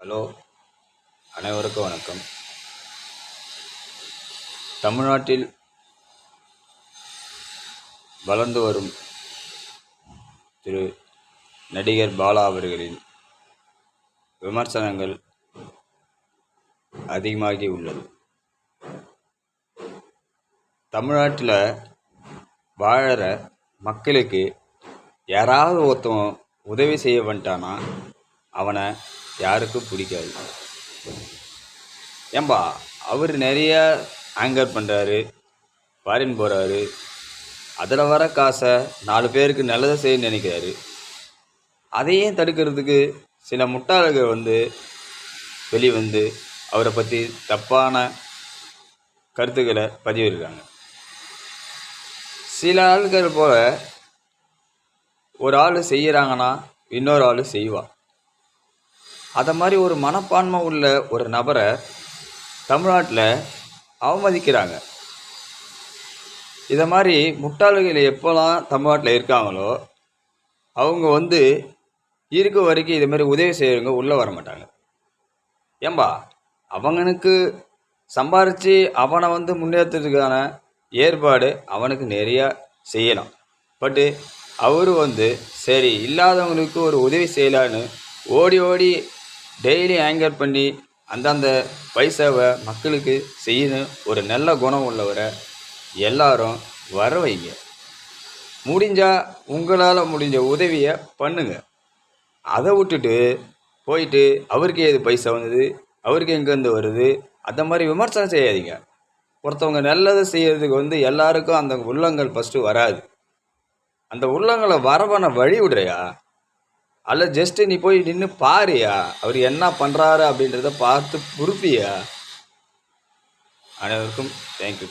Hello, அனைவருக்கும் வணக்கம். தமிழ்நாட்டில் வளர்ந்து வரும் திரு நடிகர் பாலா அவர்களின் விமர்சனங்கள் அதிகமாகி உள்ளது. தமிழ்நாட்டில் வாழற மக்களுக்கு யாராவது ஒருத்தன் உதவி செய்ய வந்துட்டானா அவனை யாருக்கும் பிடிக்காது. ஏன்பா அவர் நிறைய ஆங்கர் பண்ணுறாரு, ஃபாரின் போகிறாரு, அதில் வர காசை 4 பேருக்கு நல்லதை செய்ய நினைக்கிறாரு. அதையும் தடுக்கிறதுக்கு சில முட்டாள்கள் வெளிவந்து அவரை பற்றி தப்பான கருத்துக்களை பதிவிடுறாங்க. சில ஆள்கள் போல ஒரு ஆள் செய்கிறாங்கன்னா இன்னொரு ஆள் செய்வான். அதை மாதிரி ஒரு மனப்பான்மை உள்ள ஒரு நபரை தமிழ்நாட்டில் அவமதிக்கிறாங்க. இதை மாதிரி முட்டாள்கள் எப்போலாம் தமிழ்நாட்டில் இருக்காங்களோ அவங்க இருக்க வரைக்கும் இது மாதிரி உதவி செய்கிறவங்க உள்ளே வர மாட்டாங்க. ஏன்பா அவனுக்கு சம்பாரித்து அவனை முன்னேற்றத்துக்கான ஏற்பாடு அவனுக்கு நிறையா செய்யலாம். பட்டு அவர் சரி இல்லாதவங்களுக்கு ஒரு உதவி செய்யலான்னு ஓடி ஓடி டெய்லி ஆங்கர் பண்ணி அந்தந்த பைசாவை மக்களுக்கு செய்யணும். ஒரு நல்ல குணம் உள்ளவரை எல்லாரும் வர வைங்க. முடிஞ்சால் உங்களால் முடிஞ்ச உதவியை பண்ணுங்க. அதை விட்டுட்டு போயிட்டு அவருக்கு ஏது பைசா வந்தது, அவருக்கு எங்கேருந்து வருது, அந்த மாதிரி விமர்சனம் செய்யாதீங்க. ஒருத்தவங்க நல்லதை செய்யறதுக்கு எல்லாருக்கும் அந்த உள்ளங்கள் ஃபஸ்ட்டு வராது. அந்த உள்ளங்களை வரவனை வழி விடுறியா? அல்ல ஜஸ்ட்டு நீ போய் நின்று பாரியா, அவர் என்ன பண்ணுறாரு அப்படின்றத பார்த்து பொறுப்பியா? அனைவருக்கும் தேங்க்யூ.